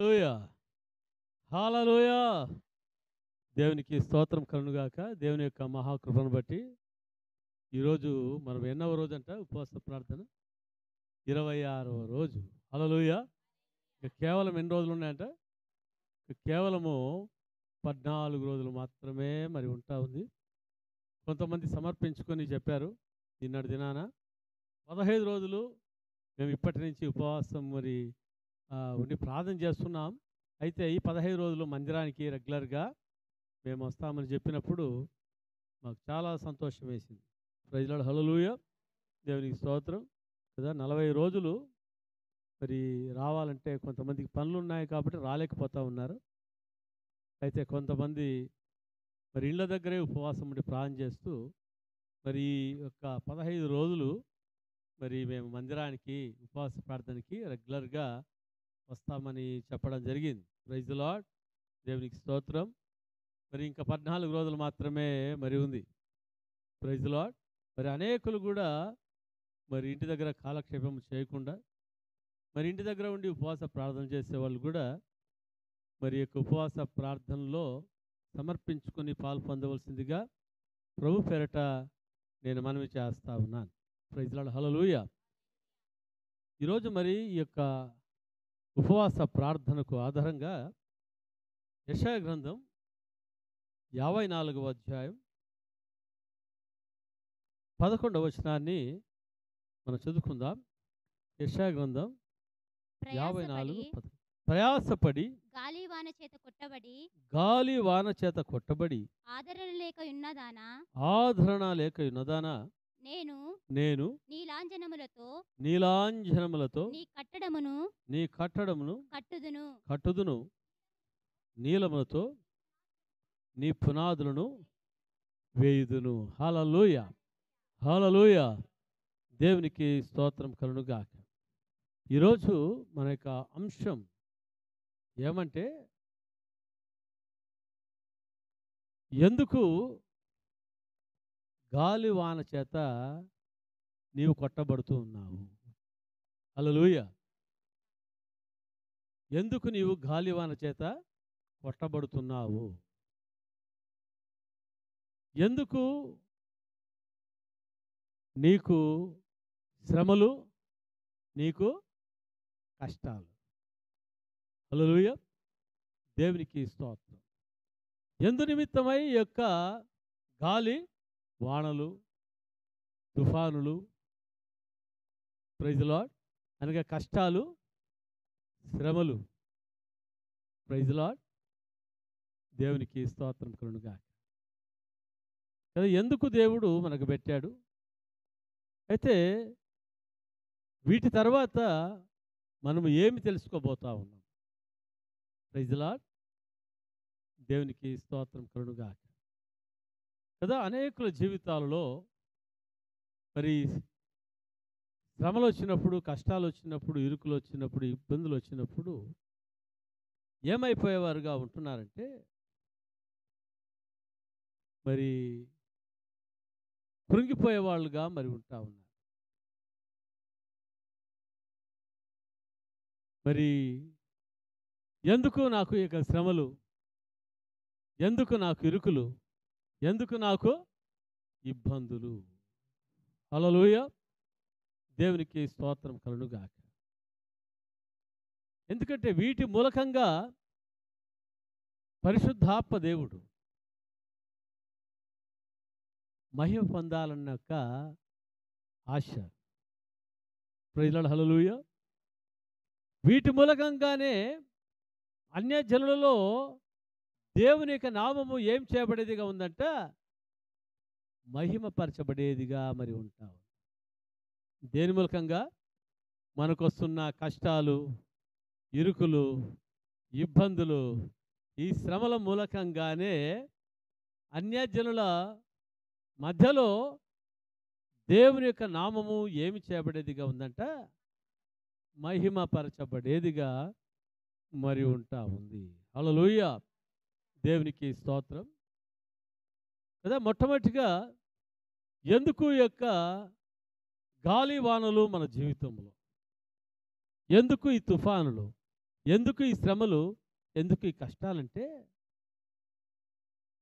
హల్లెలూయా హల్లెలూయా. దేవునికి స్తోత్రం కలుగుగాక. దేవుని యొక్క మహాకృపను బట్టి ఈరోజు మనం ఎన్నవ రోజు అంట ఉపవాస ప్రార్థన? 26వ రోజు. హల్లెలూయా. ఇక కేవలం ఎన్ని రోజులు ఉన్నాయంట? కేవలము 14 రోజులు మాత్రమే మరి ఉంటా ఉంది. కొంతమంది సమర్పించుకొని చెప్పారు నిన్నటి దినాన 15 రోజులు మేము ఇప్పటి నుంచి ఉపవాసం మరి ఉండి ప్రార్థన చేస్తున్నాం. అయితే ఈ 15 రోజులు మందిరానికి రెగ్యులర్గా మేము వస్తామని చెప్పినప్పుడు మాకు చాలా సంతోషం వేసింది. Praise Lord. హల్లెలూయా. దేవునికి స్తోత్రం కదా. 40 రోజులు మరి రావాలంటే కొంతమందికి పనులు ఉన్నాయి కాబట్టి రాలేకపోతూ ఉన్నారు. అయితే కొంతమంది మరి ఇళ్ళ దగ్గరే ఉపవాసం ఉండి ప్రార్థన చేస్తూ మరి ఈ యొక్క 15 రోజులు మరి మేము మందిరానికి ఉపవాస ప్రార్థనకి రెగ్యులర్గా వస్తామని చెప్పడం జరిగింది. Praise the lord. దేవునికి స్తోత్రం. మరి ఇంకా 14 రోజులు మాత్రమే మరి ఉంది. Praise the lord. మరి అనేకులు కూడా మరి ఇంటి దగ్గర కాలక్షేపం చేయకుండా మరి ఇంటి దగ్గర ఉండి ఉపవాస ప్రార్థన చేసేవాళ్ళు కూడా మరి యొక్క ఉపవాస ప్రార్థనలో సమర్పించుకొని పాలు పొందవలసిందిగా ప్రభు పేరట నేను మనవి చేస్తా ఉన్నాను. Praise Lord. హల్లెలూయా. ఈరోజు మరి ఈ యొక్క ఉపవాస ప్రార్థనకు ఆధారంగా యెషయా గ్రంథం 54వ అధ్యాయం 11వ వచనాన్ని మనం చదువుకుందాం. యెషయా గ్రంథం 54:11. ప్రయాసపడి గాలివాన చేత కొట్టబడి ఆదరణ లేక ఉన్నదానా నేను నీలాంజనములతో నీ కట్టడమును కట్టుదును, నీలములతో నీ పునాదులను వేయుదును. హల్లెలూయా హల్లెలూయా. దేవునికి స్తోత్రం కలుగుగాక. ఈరోజు మన యొక్క అంశం ఏమంటే, ఎందుకు గాలివాన చేత నీవు కొట్టబడుతూ ఉన్నావు? హల్లెలూయా. ఎందుకు నీవు గాలివాన చేత కొట్టబడుతున్నావు? ఎందుకు నీకు శ్రమలు, నీకు కష్టాలు? హల్లెలూయా. దేవునికి స్తోత్రం. ఎందు నిమిత్తమై యొక్క గాలి వానలు, తుఫానులు, ప్రైజ్ ది లార్డ్, అనగా కష్టాలు, శ్రమలు, ప్రైజ్ ది లార్డ్, దేవునికి స్తోత్రం కలుగుగాక. కదా, ఎందుకు దేవుడు మనకు పెట్టాడు? అయితే వీటి తర్వాత మనము ఏమి తెలుసుకోబోతా ఉన్నాం? ప్రైజ్ ది లార్డ్, దేవునికి స్తోత్రం కలుగుగాక. కదా, అనేకుల జీవితాలలో మరి శ్రమలు వచ్చినప్పుడు, కష్టాలు వచ్చినప్పుడు, ఇరుకులు వచ్చినప్పుడు, ఇబ్బందులు వచ్చినప్పుడు ఏమైపోయేవారుగా ఉంటున్నారంటే, మరి కృంగిపోయేవాళ్ళుగా మరి ఉంటా ఉన్నారు. మరి ఎందుకు నాకు ఇక శ్రమలు, ఎందుకు నాకు ఇరుకులు, ఎందుకు నాకు ఇబ్బందులు? హల్లెలూయా. దేవునికి స్తోత్రం కలుగుగాక. ఎందుకంటే వీటి మూలకంగా పరిశుద్ధాత్మ దేవుడు మహిమ పొందాలన్న యొక్క ఆశ. Praise Lord. హల్లెలూయా. వీటి మూలకంగానే అన్యజనులలో దేవుని యొక్క నామము ఏం చేయబడేదిగా ఉందంట? మహిమపరచబడేదిగా మరి ఉంటావు. దేని మూలకంగా? మనకు వస్తున్న కష్టాలు, ఇరుకులు, ఇబ్బందులు, ఈ శ్రమల మూలకంగానే అన్యజనుల మధ్యలో దేవుని యొక్క నామము ఏమి చేయబడేదిగా ఉందంట? మహిమపరచబడేదిగా మరి ఉంటా ఉంది. హల్లెలూయా. దేవునికి స్తోత్రం. కదా, మొట్టమొదటిగా ఎందుకు యొక్క గాలి వానలు మన జీవితంలో, ఎందుకు ఈ తుఫానులు, ఎందుకు ఈ శ్రమలు, ఎందుకు ఈ కష్టాలంటే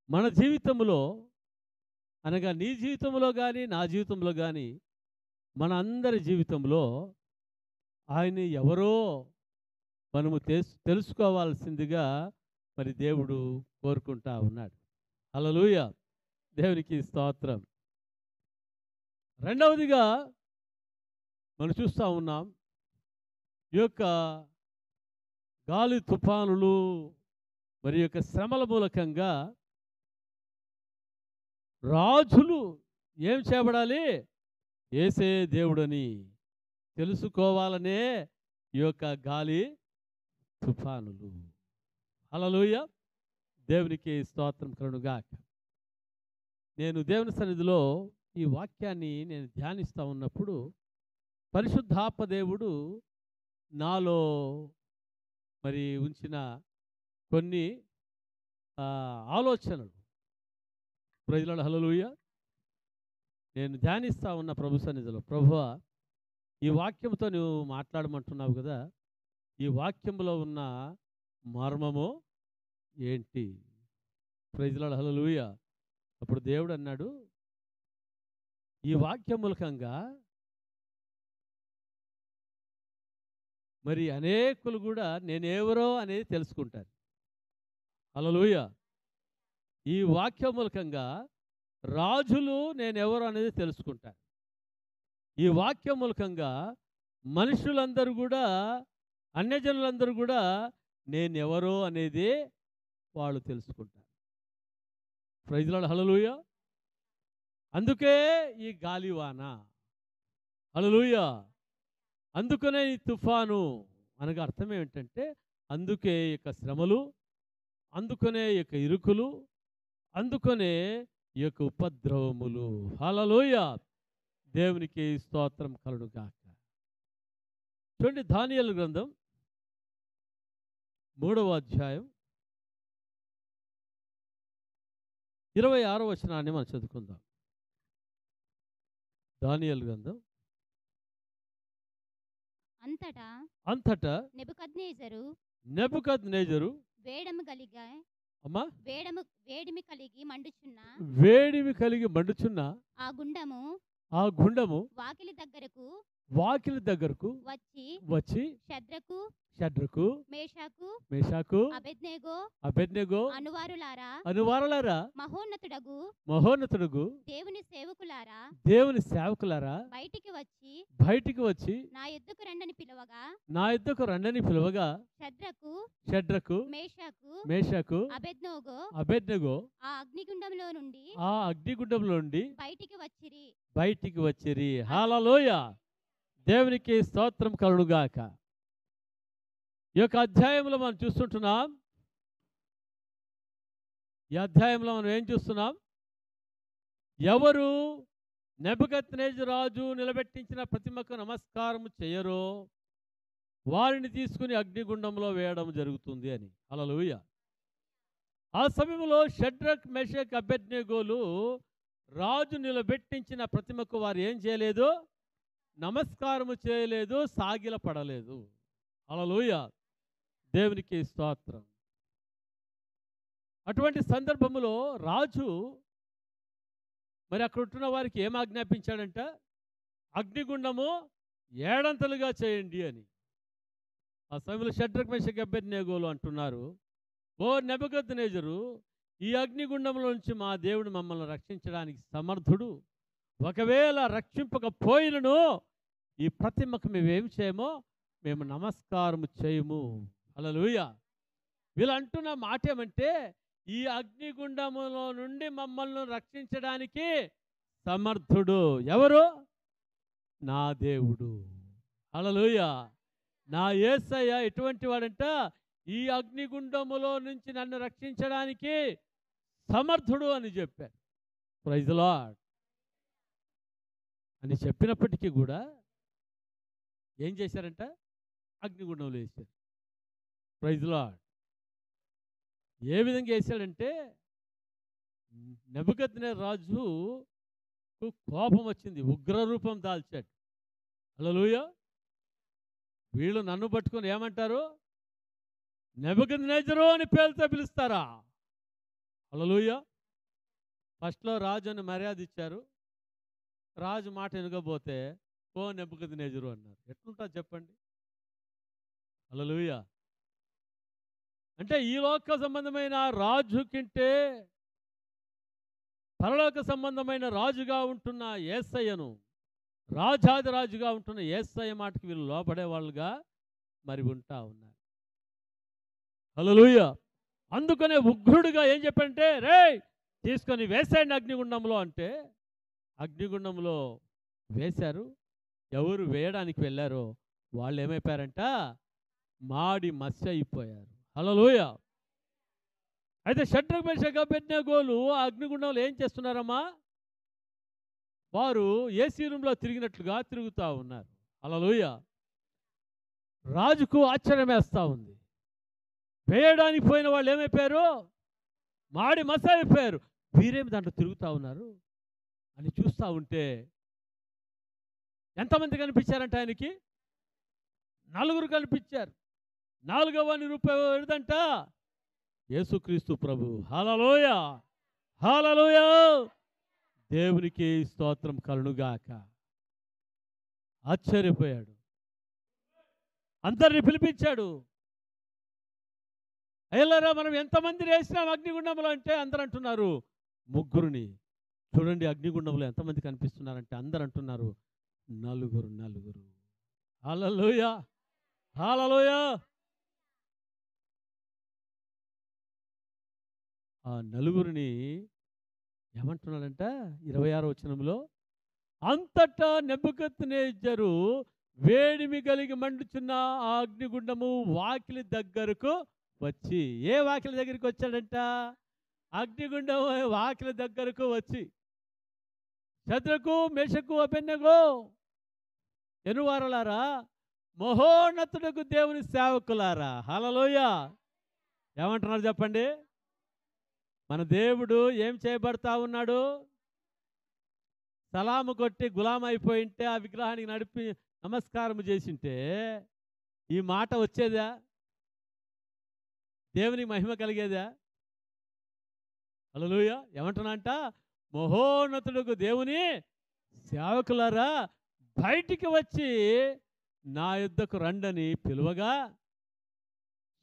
మన జీవితంలో, అనగా నీ జీవితంలో కానీ నా జీవితంలో కానీ మన అందరి జీవితంలో ఆయన ఎవరో మనము తెలుసుకోవాల్సిందిగా మరి దేవుడు కోరుకుంటా ఉన్నాడు. హల్లెలూయా, దేవునికి స్తోత్రం. రెండవదిగా మనం చూస్తూ ఉన్నాం, ఈ యొక్క గాలి తుఫానులు మరి యొక్క శ్రమల మూలకంగా రాజులు ఏం చేయబడాలి? యేసే దేవుడని తెలుసుకోవాలనే ఈ యొక్క గాలి తుఫానులు. హల్లెలూయా, దేవునికి స్తోత్రం కలుగునుగాక. నేను దేవుని సన్నిధిలో ఈ వాక్యాన్ని నేను ధ్యానిస్తూ ఉన్నప్పుడు పరిశుద్ధాత్మ దేవుడు నాలో మరి ఉంచిన కొన్ని ఆలోచనలు. ప్రైజ్ లార్డ్, హల్లెలూయా. నేను ధ్యానిస్తూ ఉన్న ప్రభు సన్నిధిలో, ప్రభువా ఈ వాక్యంతో నువ్వు మాట్లాడమంటున్నావు కదా, ఈ వాక్యంలో ఉన్న మర్మము ఏంటి? ప్రైజ్ లార్డ్, హల్లెలూయా. అప్పుడు దేవుడు అన్నాడు, ఈ వాక్యం మూలకంగా మరి అనేకులు కూడా నేనెవరో అనేది తెలుసుకుంటారు. హల్లెలూయా. ఈ వాక్యం మూలకంగా రాజులు నేనెవరో అనేది తెలుసుకుంటారు. ఈ వాక్యం మూలకంగా మనుషులందరూ కూడా, అన్యజనులందరూ కూడా నేనెవరో అనేది వాళ్ళు తెలుసుకుంటారు. ప్రైజ్ లార్డ్, హల్లెలూయా. అందుకే ఈ గాలివాన, హల్లెలూయా, అందుకనే ఈ తుఫాను అనగా అర్థం ఏమిటంటే, అందుకే ఈ యొక్క శ్రమలు, అందుకనే ఈ యొక్క ఇరుకులు, అందుకనే ఈ యొక్క ఉపద్రవములు. హల్లెలూయా, దేవునికి స్తోత్రం కలుగునుగాక. చూడండి, దానియేలు గ్రంథం 3వ అధ్యాయం 26వ వచనాన్ని మనం చదువుకుందాం. దానియేలు గ్రంథం. అంతటా నెబుకద్నెజరు వేడిమి కలిగి మండుచున్న ఆ గుండము వాకిలి దగ్గరకు వచ్చి షద్రకు మేషాకు అబేద్నెగో అనువారులారా మహోన్నతుడగు దేవుని సేవకులారా బయటికి వచ్చి నా యొద్దకు రండని పిలువగా షద్రకు మేషాకు అబేద్నెగో ఆ అగ్నిగుండంలో నుండి బయటికి వచ్చిరి. హల్లెలూయా, దేవునికి స్తోత్రం కలుగునుగాక. ఈ యొక్క అధ్యాయంలో మనం చూస్తుంటున్నాం, ఈ అధ్యాయంలో మనం ఏం చూస్తున్నాం? ఎవరు నెబుకద్నెజరు రాజు నిలబెట్టించిన ప్రతిమకు నమస్కారం చేయరో వారిని తీసుకుని అగ్నిగుండంలో వేయడం జరుగుతుంది అని. హల్లెలూయా. ఆ సమయంలో షడ్రక్, మెషక్, అబేద్నెగోలు రాజు నిలబెట్టించిన ప్రతిమకు వారు ఏం చేయలేదు? నమస్కారము చేయలేదు, సాగిల పడలేదు. హల్లెలూయా, దేవునికి స్తోత్రం. అటువంటి సందర్భంలో రాజు మరి అక్కడ ఉంటున్న వారికి ఏం ఆజ్ఞాపించాడంట? అగ్నిగుండము ఏడంతలుగా చేయండి అని. ఆ సమయంలో షడ్రక్, మెషక్, అబేద్నెగోలు అంటున్నారు, ఓ నెబుకద్నెజరు, ఈ అగ్నిగుండంలో నుంచి మా దేవుడు మమ్మల్ని రక్షించడానికి సమర్థుడు. ఒకవేళ రక్షింపకపోయినను ఈ ప్రతిమకు మేమేం చేయమో, మేము నమస్కారం చేయము. హల్లెలూయా. వీళ్ళు అంటున్న మాట ఏమంటే, ఈ అగ్నిగుండములో నుండి మమ్మల్ని రక్షించడానికి సమర్థుడు ఎవరు? నా దేవుడు. హల్లెలూయా. నా యేసయ్య ఎటువంటి వాడంట? ఈ అగ్నిగుండములో నుంచి నన్ను రక్షించడానికి సమర్థుడు అని చెప్పారు. ప్రైజ్ ది లార్డ్ అని చెప్పినప్పటికీ కూడా ఏం చేశారంట? అగ్నిగుండంలో వేశారు. Praise the lord. ఏ విధంగా వేశాడంటే, నెబుకద్నెజరు రాజు కోపం వచ్చింది, ఉగ్రరూపం దాల్చాడు. హల్లెలూయా. వీళ్ళు నన్ను పట్టుకొని ఏమంటారు? నెబుకద్నెజరు అని పేరుతో పిలుస్తారా? హల్లెలూయా. ఫస్ట్లో రాజు అని మర్యాద ఇచ్చారు. రాజు మాట వినకపోతే ఓ నెబుకద్నెజరు అన్నారు. ఎట్లుంటుంది చెప్పండి? హల్లెలూయా. అంటే ఈ లోక సంబంధమైన రాజు కంటే పరలోక సంబంధమైన రాజుగా ఉంటున్న యేసయ్యను, రాజాది రాజుగా ఉంటున్న యేసయ్య మాటకి వీళ్ళు లోపడే వాళ్ళుగా మరి ఉంటా ఉన్నారు. హల్లెలూయా. అందుకనే ఉగ్రుడుగా ఏం చెప్పంటే, రే తీసుకొని వేసేయండి అగ్నిగుండంలో అంటే అగ్నిగుండంలో వేశారు. ఎవరు వేయడానికి వెళ్ళారో వాళ్ళు ఏమైపోయారంట? మాడి మసి అయిపోయారు. హల్లెలూయా. అయితే షడ్రక్ మేషక్ అబేద్నెగోలు ఆ అగ్నిగుండంలో ఏం చేస్తున్నారమ్మా? వారు ఏసీ రూమ్లో తిరిగినట్లుగా తిరుగుతూ ఉన్నారు. హల్లెలూయా. రాజుకు ఆశ్చర్యం వేస్తూ ఉంది. వేయడానికి పోయిన వాళ్ళు ఏమైపోయారు? మాడి మస అయిపోయారు. వీరేమి దాంట్లో తిరుగుతూ ఉన్నారు అని చూస్తూ ఉంటే ఎంతమంది కనిపించారంట ఆయనకి? 4 కనిపించారు. 4వ నిరూపేదంట యేసుక్రీస్తు ప్రభు. హల్లెలూయా. హల్లెలూయా. దేవునికి స్తోత్రం కలుగుగాక. ఆశ్చర్యపోయాడు. అందరిని పిలిపించాడు. అయ్యలారా మనం ఎంతమంది వేసినాం అగ్నిగుండంలో అంటే అందరు అంటున్నారు 3. చూడండి అగ్నిగుండంలో ఎంతమంది కనిపిస్తున్నారంటే అందరు అంటున్నారు 4. హల్లెలూయా. హల్లెలూయా. ఆ 4 ఏమంటున్నాడంట 26వ వచనంలో, అంతటా నెబుకద్నెజరు వేడిమి కలిగి మండుచున్న ఆ అగ్నిగుండము వాకిలి దగ్గరకు వచ్చి, ఏ వాకిలి దగ్గరికి వచ్చాడంట? అగ్నిగుండం వాకిలి దగ్గరకు వచ్చి, షద్రకు మేషకు అబేద్నెగో ఎనువారలారా, మహోన్నతుడకు దేవుని సేవకులారా. హల్లెలూయా. ఏమంటున్నారు చెప్పండి? మన దేవుడు ఏం చేయబడతా ఉన్నాడు? సలాము కొట్టి గులాం అయిపోయింటే ఆ విగ్రహానికి నడిపి నమస్కారం చేసింటే ఈ మాట వచ్చేదా? దేవునికి మహిమ కలిగేదా? హల్లెలూయా. ఏమంటున్నాంట? మహోన్నతుడుకు దేవుని సేవకులారా బయటికి వచ్చి నా యుద్ధకు రండని పిలువగా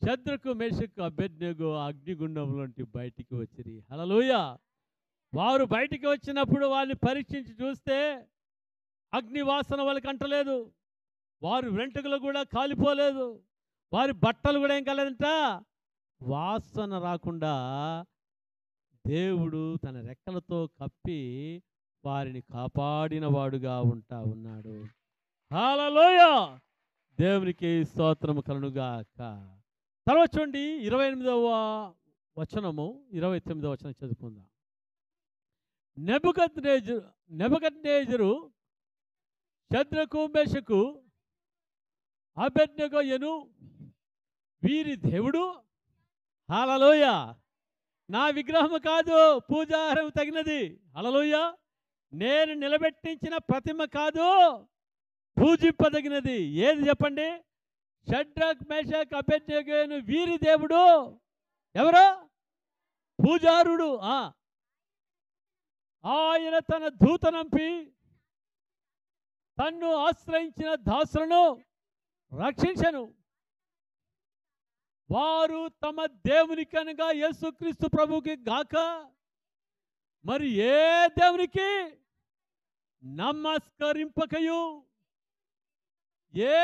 షద్రకు మేషకు అబేద్నెగో అగ్నిగుండంలోంటి బయటికి వచ్చిరి. హల్లెలూయా. వారు బయటికి వచ్చినప్పుడు వారిని పరీక్షించి చూస్తే అగ్ని వాసన వాళ్ళకి అంటలేదు. వారి వెంట్రుకలు కూడా కాలిపోలేదు. వారి బట్టలు కూడా ఏం కాలేదంట, వాసన రాకుండా దేవుడు తన రెక్కలతో కప్పి వారిని కాపాడిన వాడుగా ఉంటా ఉన్నాడు. హల్లెలూయా. దేవునికి స్తోత్రము కలుగుగాక. తర్వాత చూడండి 28వ వచనము 29వ వచనం చదువుకుందాం. నెబుకద్నెజరు షద్రకు మేషకు అబేద్నెగో ఎను వీరి దేవుడు. హల్లెలూయా. నా విగ్రహము కాదు పూజారం తగినది. హల్లెలూయా. నేను నిలబెట్టించిన ప్రతిమ కాదు పూజింపదగినది. ఏది చెప్పండి? షడ్రక్ మేషక్ అబేద్నెగో వీరి దేవుడు ఎవరు? పూజారుడు. ఆయన తన దూతనంపి తన్ను ఆశ్రయించిన దాసులను రక్షించను. వారు తమ దేవునికనగా యేసుక్రీస్తు ప్రభుకి గాక మరి ఏ దేవునికి నమస్కరింపకయు ఏ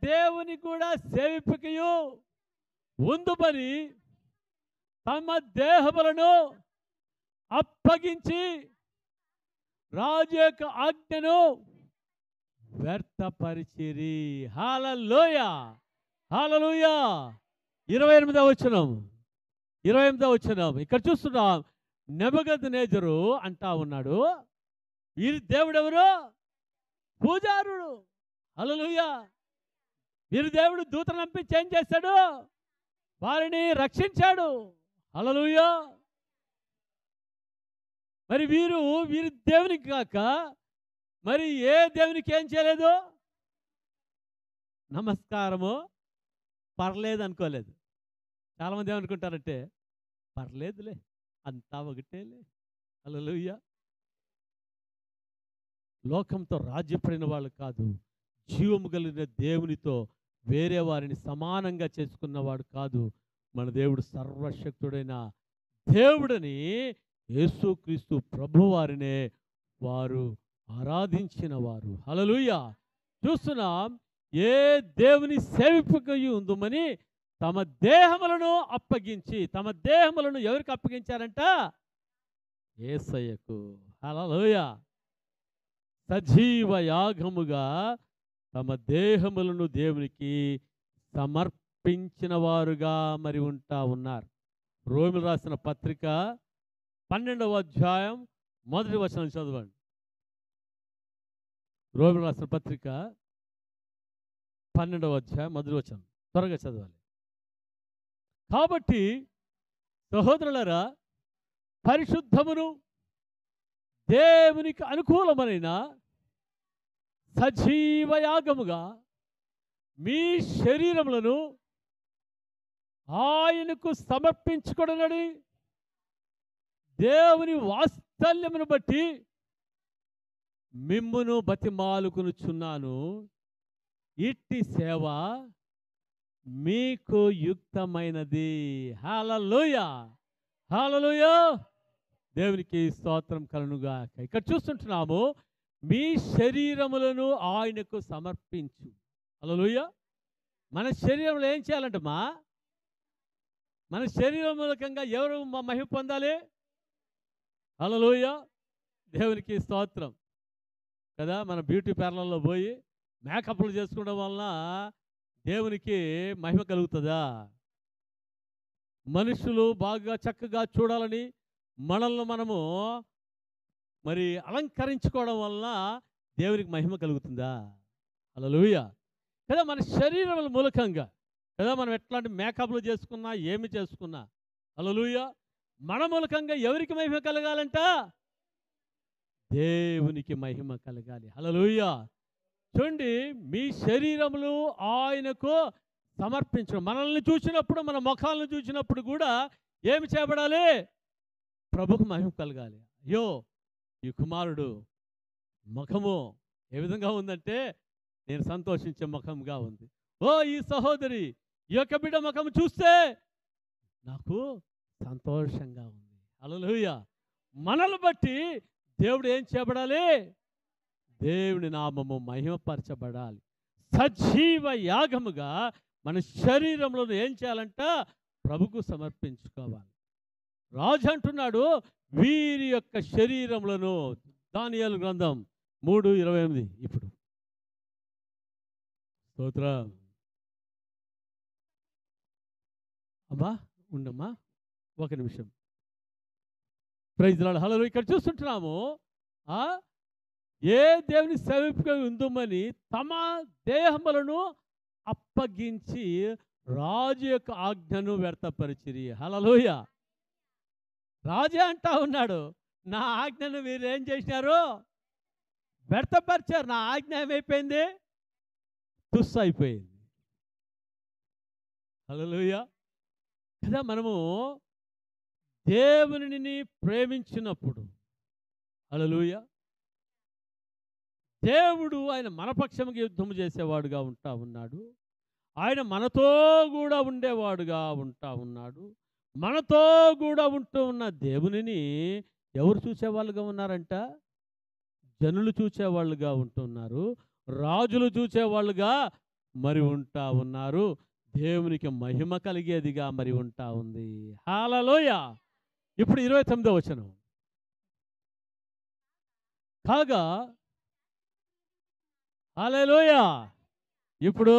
దేవుని కూడా సేవింపకయు ఉందుబని తమ దేహములను అప్పగించి రాజు యొక్క ఆజ్ఞను వ్యర్థపరిచిరి. హల్లెలూయా. హల్లెలూయా. 28వ వచనం ఇక్కడ చూస్తున్నాం. నెబుకద్నెజరు అంటా ఉన్నాడు వీరి దేవుడు ఎవరు? పూజారుడు. హల్లెలూయా. వీరి దేవుడు దూతను పంపించి ఏం చేశాడు? వారిని రక్షించాడు. హల్లెలూయా. మరి వీరి దేవునికి కాక మరి ఏ దేవునికి ఏం చేయలేదు? నమస్కారము పర్లేదు అనుకోలేదు. చాలామంది ఏమనుకుంటారంటే పర్లేదులే, అంతా ఒకటేలే. హల్లెలూయా. లోకంతో రాజ్యపడిన వాళ్ళు కాదు, జీవము కలిగిన దేవునితో వేరే వారిని సమానంగా చేసుకున్నవాడు కాదు. మన దేవుడు సర్వశక్తుడైన దేవుడని, యేసుక్రీస్తు ప్రభువారినే వారు ఆరాధించిన వారు. హల్లెలూయా. చూస్తున్నాం, ఏ దేవుని సేవింపకయు ఉందుమని తమ దేహములను అప్పగించి, తమ దేహములను ఎవరికి అప్పగించారంట? యేసయ్యకు. హల్లెలూయా. సజీవ యాగముగా తమ దేహములను దేవునికి సమర్పించిన వారుగా మరి ఉంటా ఉన్నారు. రోమిలు రాసిన పత్రిక 12వ అధ్యాయం 1వ వచనం చదవండి. రోమిలు రాసిన పత్రిక 12వ అధ్యాయం 1వ వచనం త్వరగా చదవాలి. కాబట్టి సహోదరులారా, పరిశుద్ధమును దేవునికి అనుకూలమైన సజీవ యాగముగా మీ శరీరములను ఆయనకు సమర్పించుకొనని దేవుని వాత్సల్యమును బట్టి మిమ్మును బతిమాలుకొనుచున్నాను. ఇట్టి సేవ మీకు యుక్తమైనది. హల్లెలూయా. హల్లెలూయా. దేవునికి స్తోత్రం కలుగునుగాక. ఇక్కడ చూస్తుంటున్నాము, మీ శరీరములను ఆయనకు సమర్పించు. హల్లెలూయా. మన శరీరంలో ఏం చేయాలంటమ్మా? మన శరీరం మూలకంగా ఎవరు మహిమ పొందాలి? హల్లెలూయా. దేవునికి స్తోత్రం కదా. మన బ్యూటీ పార్లర్లో పోయి మేకప్లు చేసుకోవడం వలన దేవునికి మహిమ కలుగుతుందా? మనుషులు బాగా చక్కగా చూడాలని మనల్ని మనము మరి అలంకరించుకోవడం వలన దేవునికి మహిమ కలుగుతుందా? హల్లెలూయా. కదా, మన శరీరముల మూలకంగా కదా మనం ఎట్లాంటి మేకప్లు చేసుకున్నా, ఏమి చేసుకున్నా, హల్లెలూయా, మన మూలకంగా ఎవరికి మహిమ కలగాలంట? దేవునికి మహిమ కలగాలి. హల్లెలూయా. చూడండి, మీ శరీరములు ఆయనకు సమర్పించడం. మనల్ని చూసినప్పుడు, మన ముఖాలను చూసినప్పుడు కూడా ఏమి చేయబడాలి? ప్రభుకు మహిమ కలగాలి. అయ్యో, ఈ కుమారుడు ముఖము ఏ విధంగా ఉందంటే నేను సంతోషించే ముఖంగా ఉంది. ఓ ఈ సహోదరి, ఈ యొక్క బిడ్డ ముఖం చూస్తే నాకు సంతోషంగా ఉంది. హల్లెలూయా. మనల్ని బట్టి దేవుడు ఏం చేయబడాలి? దేవుని నామము మహిమపరచబడాలి. సజీవ యాగముగా మన శరీరంలో ఏం చేయాలంట? ప్రభుకు సమర్పించుకోవాలి. రాజు అంటున్నాడు, వీరి యొక్క శరీరములను, దానియేలు గ్రంథం 3:28. ఇప్పుడు స్తోత్రం. అమ్మా ఉండమ్మా ఒక నిమిషం. Praise Lord. హల్లెలూయా. ఇక్కడ చూస్తుంటున్నాము, ఏ దేవుని సేవింపగా ఉందుమని తమ దేహములను అప్పగించి రాజు యొక్క ఆజ్ఞను వ్యర్థపరిచిరి. హల్లెలూయా. రాజే అంటా ఉన్నాడు, నా ఆజ్ఞను మీరు ఏం చేసినారు? వ్యర్థపరిచారు. నా ఆజ్ఞ ఏమైపోయింది? తుస్సు అయిపోయింది. హల్లెలూయా. కదా, మనము దేవునిని ప్రేమించినప్పుడు, హల్లెలూయా, దేవుడు ఆయన మన పక్షముగా యుద్ధము చేసేవాడుగా ఉంటా ఉన్నాడు. ఆయన మనతో కూడా ఉండేవాడుగా ఉంటా ఉన్నాడు. మనతో కూడా ఉంటూ ఉన్న దేవునిని ఎవరు చూసేవాళ్ళుగా ఉన్నారంట? జనులు చూసేవాళ్ళుగా ఉంటున్నారు. రాజులు చూసేవాళ్ళుగా మరి ఉంటా ఉన్నారు. దేవునికి మహిమ కలిగేదిగా మరి ఉంటా ఉంది. హల్లెలూయా. ఇప్పుడు 29వ వచనం. కాగా, హల్లెలూయా, ఇప్పుడు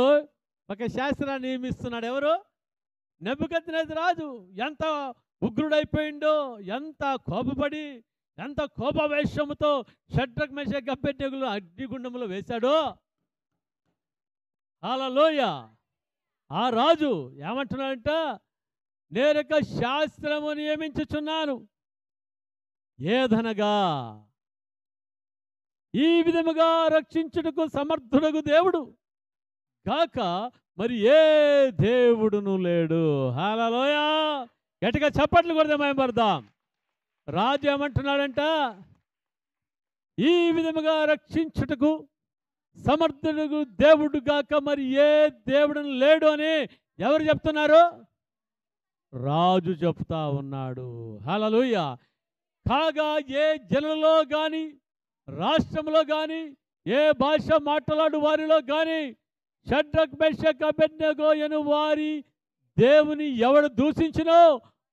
ఒక శాస్త్రాన్ని నియమిస్తున్నాడు. ఎవరు? నెబుకద్నెజరు రాజు. ఎంత ఉగ్రుడైపోయిండో, ఎంత కోపపడి, ఎంత కోపవేషముతో షడ్రక్ మెషక్ అబేద్నెగోలు అగ్నిగుండములో వేశాడో. హల్లెలూయా. ఆ రాజు ఏమంటున్నాడంట? నేనొక శాస్త్రము నియమించుచున్నాను. ఏదనగా, ఈ విధముగా రక్షించుటకు సమర్థుడగు దేవుడు గాక మరి ఏ దేవుడును లేడు. హల్లెలూయా. గట్టిగా చప్పట్లు కొడితే మేము పడదాం. రాజు ఏమంటున్నాడంట, ఈ విధముగా రక్షించుటకు సమర్థుడు దేవుడు గాక మరి ఏ దేవుడును లేడు అని ఎవరు చెప్తున్నారు? రాజు చెప్తా ఉన్నాడు. హల్లెలూయా. కాగా ఏ జనులలో కానీ, రాష్ట్రంలో కానీ, ఏ భాష మాట్లాడు వారిలో కానీ షడ్రక్ మెషక్ అబేద్నెగో అను వారి దేవుని ఎవడు దూషించినో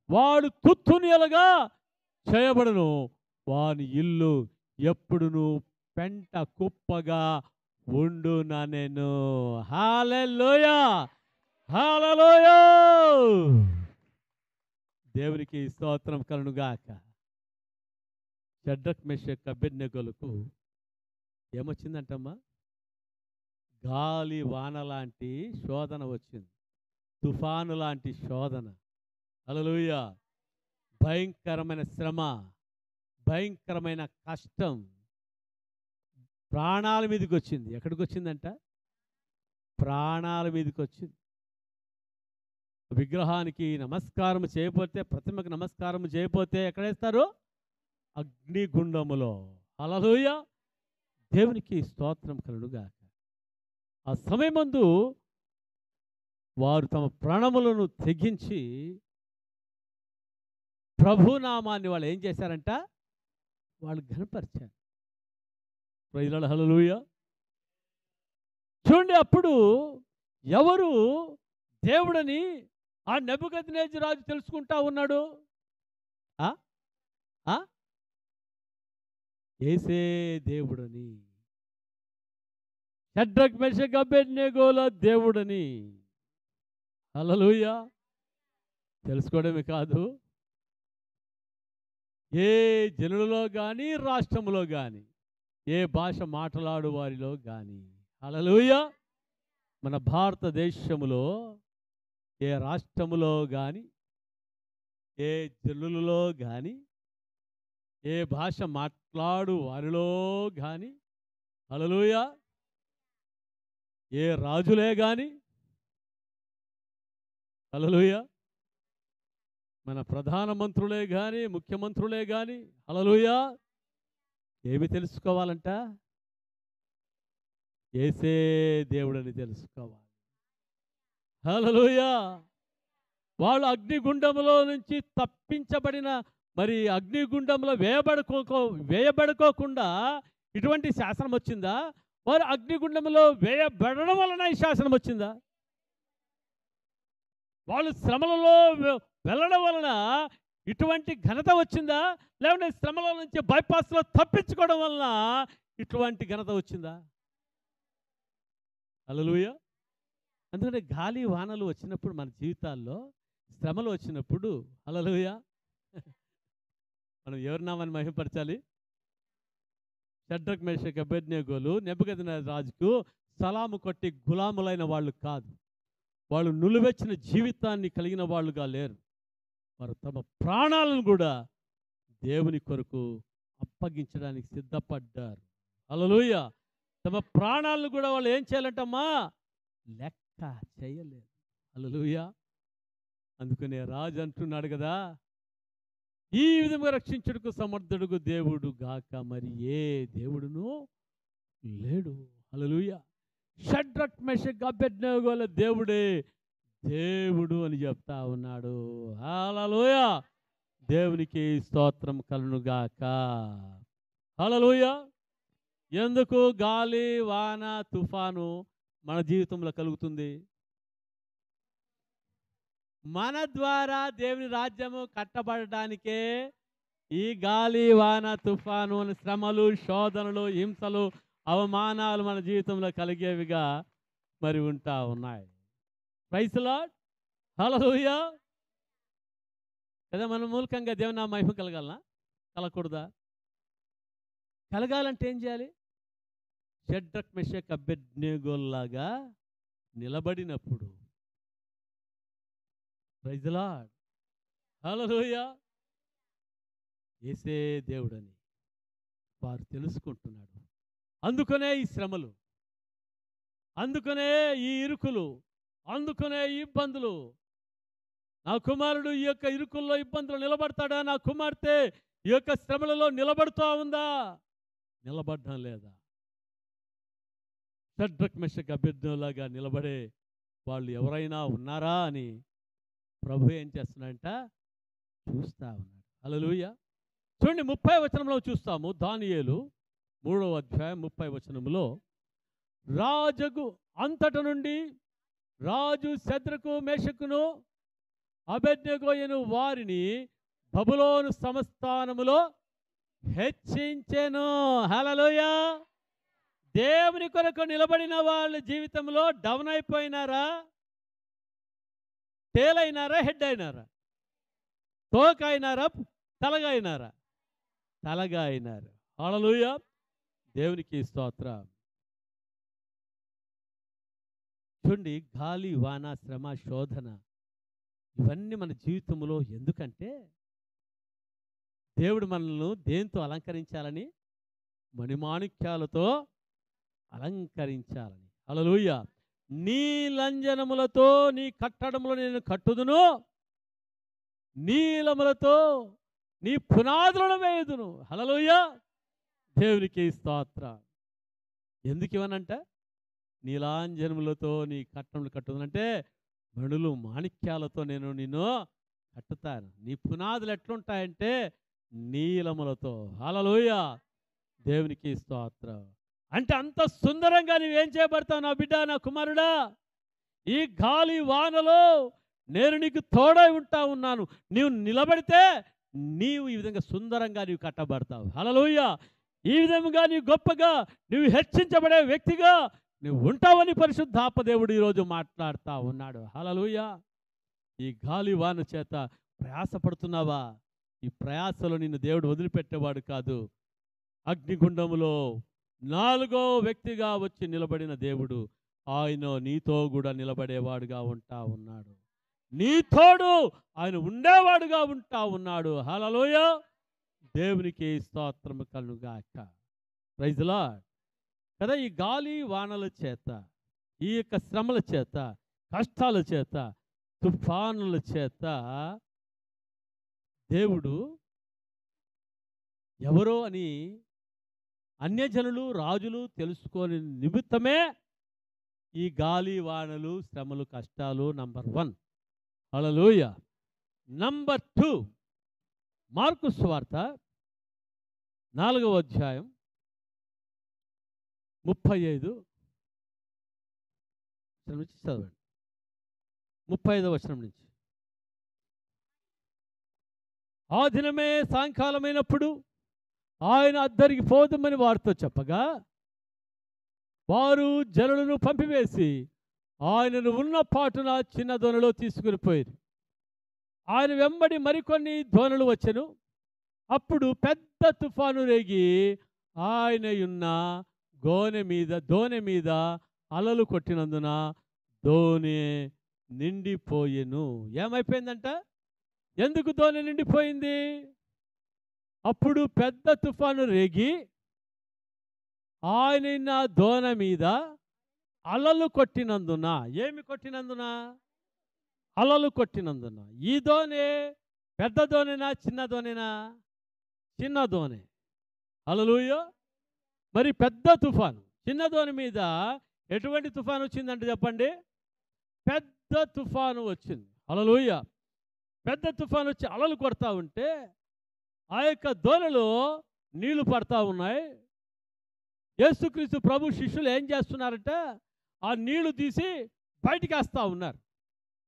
వాడు తుత్తునియలుగా చేయబడును. వాని ఇల్లు ఎప్పుడును పెంట కుప్పగా ఉండుననెను. హల్లెలూయా. హల్లెలూయా. దేవునికి స్తోత్రం కలుగుగాక. షడ్రక్ మెషక్ అబేద్నెగోలకు ఏమొచ్చిందంటమ్మా? గాలి వాన లాంటి శోధన వచ్చింది. తుఫాను లాంటి శోధన. హల్లెలూయా. భయంకరమైన శ్రమ, భయంకరమైన కష్టం ప్రాణాల మీదకి వచ్చింది. ఎక్కడికి వచ్చిందంట? ప్రాణాల మీదకి వచ్చింది. విగ్రహానికి నమస్కారం చేయకపోతే, ప్రతిమకు నమస్కారం చేయకపోతే ఎక్కడేస్తారు? అగ్నిగుండములో. హల్లెలూయా. దేవునికి స్తోత్రం కలుగుగాక. ఆ సమయమందు వారు తమ ప్రాణములను తెగించి ప్రభునామాన్ని వాళ్ళు ఏం చేశారంట? వాళ్ళు ఘనపరిచారు. Praise the Lord. హల్లెలూయా. చూడండి, అప్పుడు ఎవరు దేవుడని ఆ నెబుకద్నెజరు రాజు తెలుసుకుంటా ఉన్నాడు? యేసే దేవుడని, షడ్రక్ మెషక్ అబేద్నెగోల దేవుడని. హల్లెలూయా. తెలుసుకోవడమే కాదు, ఏ జనులలో కానీ, రాష్ట్రంలో కానీ, ఏ భాష మాట్లాడు వారిలో కానీ. హల్లెలూయా. మన భారతదేశములో ఏ రాష్ట్రములో కానీ, ఏ జనులలో కానీ, ఏ భాష మాట్లాడు వారిలో కానీ, హల్లెలూయా, ఏ రాజులే కానీ, హల్లెలూయా, మన ప్రధానమంత్రులే కానీ, ముఖ్యమంత్రులే కానీ, హల్లెలూయా, ఏమి తెలుసుకోవాలంట? యేసే దేవుడని తెలుసుకోవాలి. హల్లెలూయా. వాళ్ళు అగ్నిగుండములో నుంచి తప్పించబడిన, మరి అగ్నిగుండంలో వేయబడుకోకుండా ఇటువంటి శాసనం వచ్చిందా? వారు అగ్నిగుండంలో వేయబడడం వలన ఈ శాసనం వచ్చిందా? వాళ్ళు శ్రమలలో వెళ్ళడం వలన ఇటువంటి ఘనత వచ్చిందా? లేకుంటే శ్రమల నుంచి బైపాస్లో తప్పించుకోవడం వలన ఇటువంటి ఘనత వచ్చిందా? హల్లెలూయా. అందుకనే గాలి వానలు వచ్చినప్పుడు మన జీవితాల్లో శ్రమలు వచ్చినప్పుడు, హల్లెలూయా, మనం ఎవరి నామాన్ని మహిమపరచాలి? షడ్రక్ మెషక్ అబేద్నెగోలు నెబుకద్నెజరు రాజుకు సలాము కొట్టి గులాములైన వాళ్ళు కాదు. వాళ్ళు నులివెచ్చిన జీవితాన్ని కలిగిన వాళ్ళుగా లేరు. వారు తమ ప్రాణాలను కూడా దేవుని కొరకు అప్పగించడానికి సిద్ధపడ్డారు. హల్లెలూయా. తమ ప్రాణాలను కూడా వాళ్ళు ఏం చేయాలంటమ్మా? లెక్క చేయలేదు. హల్లెలూయా. అందుకనే రాజు అంటున్నాడు కదా, ఈ విధంగా రక్షించుటకు సమర్థుడుగు దేవుడు గాక మరి ఏ దేవుడును లేడు. హల్లెలూయా. షడ్రక్ మెషక్ అబేద్నెగోల దేవుడే దేవుడు అని చెప్తా ఉన్నాడు. హల్లెలూయా. దేవునికి స్తోత్రం కలుగును గాక. హల్లెలూయా. ఎందుకు గాలి వాన తుఫాను మన జీవితంలో కలుగుతుంది? మన ద్వారా దేవుని రాజ్యము కట్టబడడానికే ఈ గాలి వాన తుఫాను అనే శ్రమలు, శోధనలు, హింసలు, అవమానాలు మన జీవితంలో కలిగేవిగా మరి ఉంటా ఉన్నాయి. Praise the Lord. హల్లెలూయా. కదా, మన మూలకంగా దేవుని నా మహిమ కలగాలనా? కలగకూడదా? కలగాలంటే ఏం చేయాలి? షడ్రక్ మెషక్ అబేద్నెగోల్లాగా నిలబడినప్పుడు. Praise the Lord. హల్లెలూయా. యేసే దేవుడని వారు తెలుసుకుంటున్నాడు. అందుకనే ఈ శ్రమలు, అందుకనే ఈ ఇరుకులు, అందుకునే ఇబ్బందులు. నా కుమారుడు ఈ యొక్క ఇరుకుల్లో ఇబ్బందులు నిలబడతాడా? నా కుమార్తె ఈ యొక్క శ్రమలలో నిలబడుతూ ఉందా? నిలబడడం లేదా? షడ్రక్ మెషక్ అభ్యర్థులాగా నిలబడే వాళ్ళు ఎవరైనా ఉన్నారా అని ప్రభు ఏం చేస్తున్నాడంట? చూస్తా ఉన్నాడు. హల్లెలూయా. చూడండి 30వ వచనంలో చూస్తాము. దానియేలు 3వ అధ్యాయం 30వ వచనంలో, రాజుకు అంతట నుండి రాజు శద్రకు మేషకును అబేద్నెగోయను వారిని బబులోను సంస్థానములో హెచ్చించెను. హల్లెలూయా. దేవుని కొరకు నిలబడిన వాళ్ళ జీవితంలో డౌన్ అయిపోయినారా? టేల్ అయినారా? హెడ్ అయినారా? తోక అయినారా? తలగా అయినారా? తలగా అయినారు. హల్లెలూయా. దేవునికి స్తోత్రం. చూడండి, గాలి, వాన, శ్రమ, శోధన ఇవన్నీ మన జీవితంలో ఎందుకంటే దేవుడు మనల్ని దేంతో అలంకరించాలని? మణిమాణిక్యాలతో అలంకరించాలని. హల్లెలూయా. నీ లంజనములతో నీ కట్టడములో నేను కట్టుదును, నీలములతో నీ పునాదులను వేయుదును. హల్లెలూయా. దేవునికి స్తోత్రం. ఎందుకు ఇవనంట? నీలాంజనములతో నీ కట్టములు కట్టుదనంటే మణులు మాణిక్యాలతో నేను నిన్ను కట్టుతాను. నీ పునాదులు ఎట్లుంటాయంటే నీలములతో. హల్లెలూయా. దేవునికి స్తోత్రం. అంటే అంత సుందరంగా నువ్వేం చేయబడతావు నా బిడ్డ, నా కుమారుడా? ఈ గాలి వానలో నేను నీకు తోడై ఉంటా ఉన్నాను. నీవు నిలబడితే నీవు ఈ విధంగా సుందరంగా నీవు కట్టబడతావు. హల్లెలూయా. ఈ విధంగా నీవు గొప్పగా నువ్వు హెచ్చించబడే వ్యక్తిగా నువ్వు ఉంటావని పరిశుద్ధాత్మ దేవుడు ఈరోజు మాట్లాడుతూ ఉన్నాడు. హల్లెలూయా. ఈ గాలి వాన చేత ప్రయాసపడుతున్నావా? ఈ ప్రయాసలో నిన్ను దేవుడు వదిలిపెట్టేవాడు కాదు. అగ్నిగుండములో 4వ వ్యక్తిగా వచ్చి నిలబడిన దేవుడు ఆయన నీతో కూడా నిలబడేవాడుగా ఉంటా ఉన్నాడు. నీ తోడు ఆయన ఉండేవాడుగా ఉంటా ఉన్నాడు. హల్లెలూయా. దేవునికి స్తోత్రము కలుగుగాక. Praise the Lord. కదా, ఈ గాలి వానల చేత, ఈ యొక్క శ్రమల చేత, కష్టాల చేత, తుఫానుల చేత దేవుడు ఎవరో అని అన్యజనులు, రాజులు తెలుసుకోని నిమిత్తమే ఈ గాలి వానలు, శ్రమలు, కష్టాలు. నంబర్ 1. హల్లెలూయా. నంబర్ 2, మార్కు సువార్త 4వ అధ్యాయం 35 నుంచి చదవండి. 35వ వచనం నుంచి. ఆ దినమే సాయంకాలమైనప్పుడు ఆయన అద్దరికి పోదమని వారితో చెప్పగా వారు జనులను పంపివేసి ఆయనను ఉన్న పాటున చిన్న దోణిలో తీసుకుని పోయారు. ఆయన వెంబడి మరికొన్ని దోణులు వచ్చెను. అప్పుడు పెద్ద తుఫాను రేగి ఆయన ఉన్న దోణి మీద అలలు కొట్టినందున దోణి నిండిపోయెను. ఏమైపోయిందంట? ఎందుకు దోణి నిండిపోయింది? అప్పుడు పెద్ద తుఫాను రేగి ఆయన దోణి మీద అలలు కొట్టినందున. ఏమి కొట్టినందున? అలలు కొట్టినందున. ఈ దోణి పెద్ద దోణినా చిన్న దోణినా? చిన్న దోణి. హల్లెలూయా. మరి పెద్ద తుఫాను, చిన్న దోణి మీద ఎటువంటి తుఫాను వచ్చిందంటే చెప్పండి? పెద్ద తుఫాను వచ్చింది. హల్లెలూయా. పెద్ద తుఫాను వచ్చి అలలు కొడతా ఉంటే ఆ యొక్క దోణిలో నీళ్లు పడతా ఉన్నాయి. యేసుక్రీస్తు ప్రభు శిష్యులు ఏం చేస్తున్నారంటే ఆ నీళ్లు తీసి బయటికి వేస్తూ ఉన్నారు.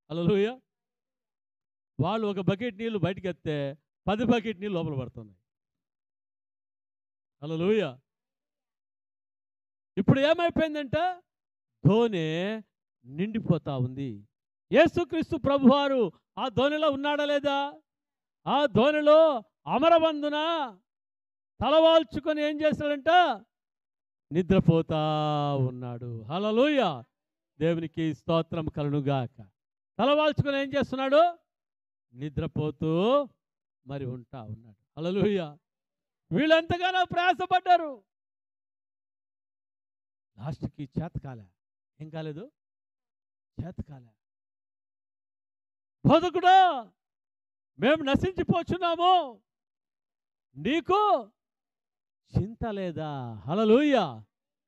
హల్లెలూయా. వాళ్ళు ఒక బకెట్ నీళ్లు బయటికి ఎత్తే 10 బకెట్ నీళ్ళు లోపల పడుతున్నాయి. హల్లెలూయా. ఇప్పుడు ఏమైపోయిందంటే దోణి నిండిపోతా ఉంది. యేసుక్రీస్తు ప్రభువారు ఆ దోణిలో ఉన్నాడా లేదా? ఆ దోణిలో అమరబందున తలవాల్చుకొని ఏం చేస్తాడంట? నిద్రపోతా ఉన్నాడు. హల్లెలూయా. దేవునికి స్తోత్రం కలుగుగాక. తలవాల్చుకొని ఏం చేస్తున్నాడు? నిద్రపోతూ మరి ఉంటా ఉన్నాడు. హల్లెలూయా. వీళ్ళెంతగానో ప్రయాసపడ్డారు. లాస్ట్కి చేత కాలే. ఏం కాలేదు? చేతకాలే. బోధకుడా, మేము నశించిపోచున్నాము, నీకు చింత లేదా? హల్లెలూయా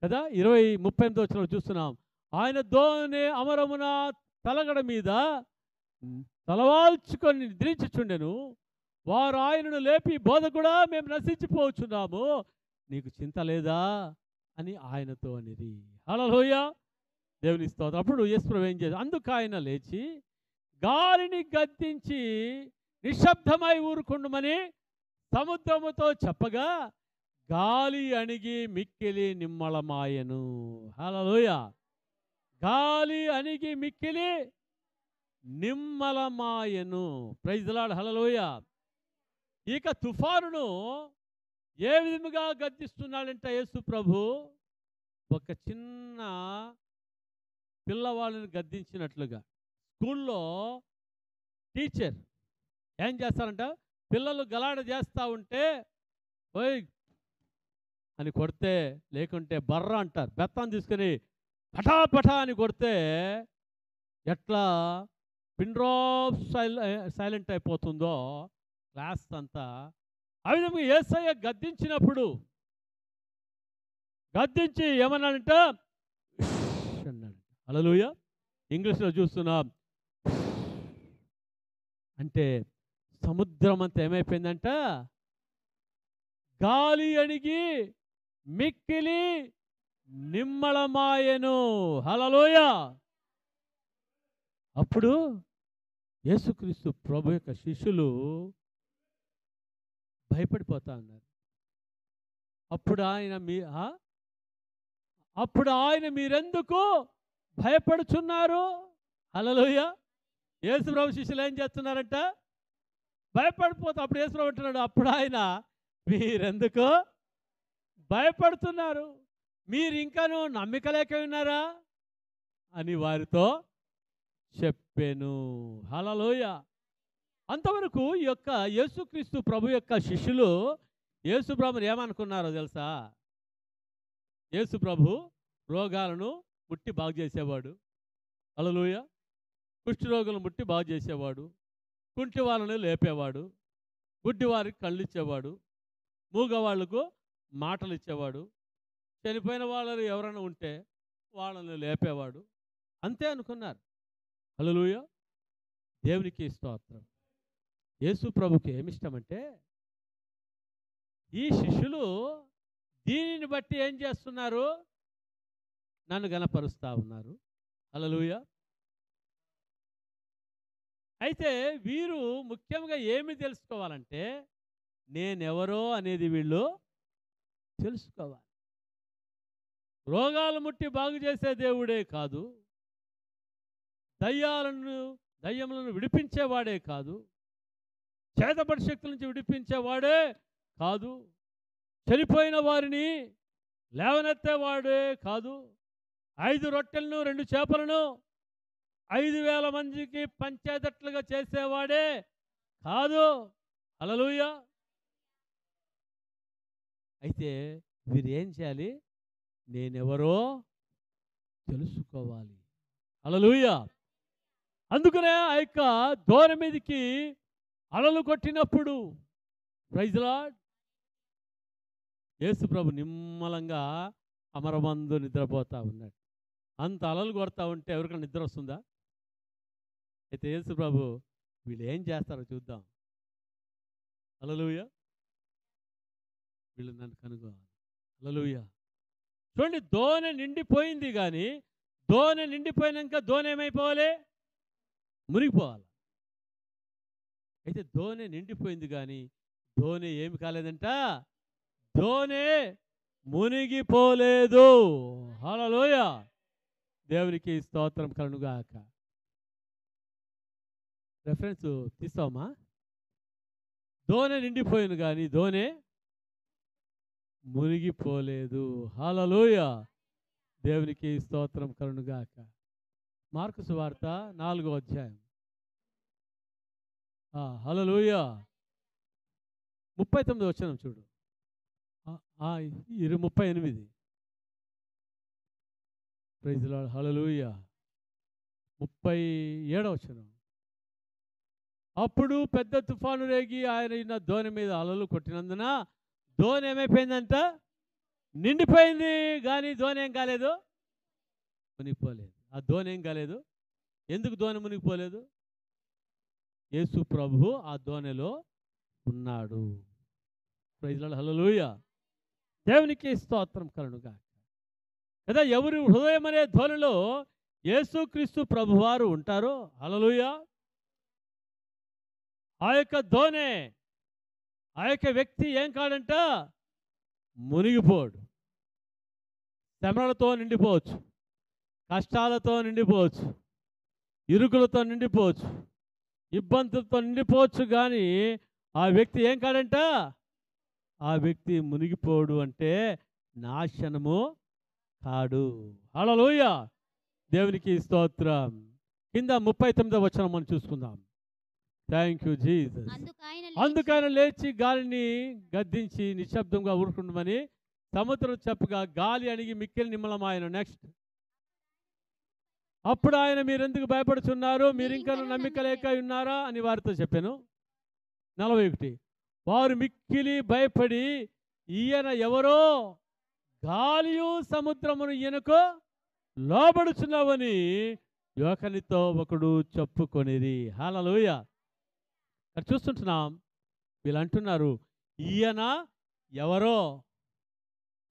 కదా. 38 వచనంలో చూస్తున్నాం. ఆయన దోణి అమరమున తలగడ మీద తలవాల్చుకొని నిద్రించుచుండెను. వారు ఆయనను లేపి, బోధకుడా, మేము నశించిపోచున్నాము, నీకు చింత లేదా అని ఆయనతో అనిరి. హల్లెలూయా, దేవుని స్తోత్రం. అప్పుడు యేసుప్రభువు ఏం చేశారు? అందుకు ఆయన లేచి గాలిని గద్దించి నిశ్శబ్దమై ఊరుకుండమని సముద్రముతో చెప్పగా గాలి అణిగి మిక్కిలి నిమ్మళమాయెను. హల్లెలూయా. గాలి అణిగి మిక్కిలి నిమ్మళమాయెను. Praise the Lord. హల్లెలూయా. ఇక తుఫానును ఏ విధముగా గద్దిస్తున్నాడంటే యేసు ప్రభు ఒక చిన్న పిల్లవాళ్ళని గద్దించినట్లుగా. స్కూల్లో టీచర్ ఏం చేస్తారంట? పిల్లలు గలాడ చేస్తూ ఉంటే ఓయ్ అని కొడితే, లేకుంటే బర్ర అంటారు, బెత్తం తీసుకొని పటాపటా అని కొడితే ఎట్లా పిన్ డ్రాప్ సైలెంట్ అయిపోతుందో క్లాస్ అంతా, ఆ విధంగా యేసయ్య గద్దించినప్పుడు గద్దించి ఏమన్నాడంట? అన్నాడు. హల్లెలూయా. ఇంగ్లీష్లో చూస్తున్నాం. అంటే సముద్రం అంతా ఏమైపోయిందంట? గాలి అణిగి మిక్కిలి నిమ్మళమాయెను. హల్లెలూయా. అప్పుడు యేసుక్రీస్తు ప్రభు యొక్క శిష్యులు భయపడిపోతా ఉన్నారు. అప్పుడు ఆయన మీరెందుకు భయపడుచున్నారు? హల్లెలూయా. యేసు ప్రభు శిష్యులు ఏం చేస్తున్నారంట? భయపడిపోతా. అప్పుడు యేసు ప్రభు అంటున్నాడు, అప్పుడు ఆయన మీరెందుకు భయపడుతున్నారు? మీరు ఇంకాను నమ్మిక లేక ఉన్నారా అని వారితో చెప్పాను. హల్లెలూయా. అంతవరకు ఈ యొక్క యేసుక్రీస్తు ప్రభు యొక్క శిష్యులు యేసు ప్రభుని ఏమనుకున్నారో తెలుసా? యేసు ప్రభు రోగాలను ముట్టి బాగు చేసేవాడు. హల్లెలూయా. కుష్ఠరోగులను ముట్టి బాగు చేసేవాడు. కుంటి వాళ్ళని లేపేవాడు. గుడ్డి వారికి కళ్ళు ఇచ్చేవాడు. మూగవాళ్లకు మాటలు ఇచ్చేవాడు. చనిపోయిన వాళ్ళు ఎవరైనా ఉంటే వాళ్ళని లేపేవాడు. అంతే అనుకున్నారు. హల్లెలూయా. దేవునికి స్తోత్రం. యేసు ప్రభుకి ఏమిష్టమంటే, ఈ శిష్యులు దీనిని బట్టి ఏం చేస్తున్నారు? నన్ను గణపరుస్తూ ఉన్నారు. హల్లెలూయా. అయితే వీరు ముఖ్యంగా ఏమి తెలుసుకోవాలంటే, నేనెవరో అనేది వీళ్ళు తెలుసుకోవాలి. రోగాలు ముట్టి బాగు చేసే దేవుడే కాదు, దయ్యములను విడిపించేవాడే కాదు, చేతబడి శక్తుల నుంచి విడిపించేవాడే కాదు, చనిపోయిన వారిని లేవనెత్తేవాడే కాదు, 5 రొట్టెలను 2 చేపలను 5,000 మందికి పంచేటట్లుగా చేసేవాడే కాదు. హల్లెలూయా. అయితే వీరు ఏం చేయాలి? నేనెవరో తెలుసుకోవాలి. హల్లెలూయా. అందుకనే ఆ యొక్క దోణి మీదకి అలలు కొట్టినప్పుడు, ప్రైజ్ ది లార్డ్, యేసు ప్రభు నిమ్మలంగా అమరమందు నిద్రపోతా ఉన్నాడు. అంత అలలు కొడతా ఉంటే ఎవరికైనా నిద్ర వస్తుందా? అయితే యేసు ప్రభు వీళ్ళు ఏం చేస్తారో చూద్దాం. హల్లెలూయా. వీళ్ళు నన్ను కనుగోవాలి. హల్లెలూయా. చూడండి, దోణి నిండిపోయింది, కానీ దోణి నిండిపోయినాక దోణి ఏమైపోవాలి? మునిగిపోవాలి. అయితే దోణి నిండిపోయింది, కానీ దోణి ఏమి కాలేదంట? దోణి మునిగిపోలేదు. హల్లెలూయా. దేవునికి స్తోత్రం కలుగుగాక. రెఫరెన్స్ తీస్తామా? దోణి నిండిపోయింది, కానీ దోణి మునిగిపోలేదు. హల్లెలూయా. దేవునికి స్తోత్రం కలుగుగాక. మార్కు సువార్త 4వ అధ్యాయం. హల్లెలూయా. 39వ వచనం చూడు. 38. Praise the Lord. హల్లెలూయా. 37వ వచనం. అప్పుడు పెద్ద తుఫాను రేగి ఆయన దోణి మీద అలలు కొట్టినందున దోణి ఏమైపోయిందంట? నిండిపోయింది. కానీ దోణి ఏం కాలేదు, మునిగిపోలేదు. ఆ దోణి ఏం కాలేదు. ఎందుకు దోణి మునిగిపోలేదు? యేసు ప్రభువు ఆ దోణిలో ఉన్నాడు. Praise Lord, hallelujah. దేవునికి స్తోత్రం కలుగునుగాక. కదా, ఎవరి హృదయం అనే ధోనిలో యేసుక్రీస్తు ప్రభువారు ఉంటారో, హల్లెలూయా, ఆ యొక్క ధోనే, ఆ యొక్క వ్యక్తి ఏం కాడంట? మునిగిపోడు. శ్రమలతో నిండిపోవచ్చు, కష్టాలతో నిండిపోవచ్చు, ఇరుకులతో నిండిపోవచ్చు, ఇబ్బందులతో నిండిపోవచ్చు. కానీ ఆ వ్యక్తి ఏం కాడంట? ఆ వ్యక్తి మునిగిపోడు. అంటే నాశనము కాడు. హల్లెలూయా, దేవునికి స్తోత్రం. కింద 39వ వచనం మనం చూసుకుందాం. Thank you Jesus. అందుకైన లేచి గాలిని గద్దించి నిశ్శబ్దంగా ఊరుకుండమని సముద్రం చెప్పగా గాలి అణిగి మిక్కిలి నిమ్మలమాయను. నెక్స్ట్. అప్పుడు ఆయన, మీరెందుకు భయపడుతున్నారు? మీరు ఇంకా నమ్మిక లేక ఉన్నారా అని వారితో చెప్పాను. 41. వారు మిక్కిలి భయపడి, ఈయన ఎవరో, గాలియు సముద్రమును ఈయనకు లోబడుచున్నావని ఒకనితో ఒకడు చెప్పుకొనిరి. హల్లెలూయా. ఇక్కడ చూస్తుంటున్నాం, వీళ్ళు అంటున్నారు, ఈయన ఎవరో.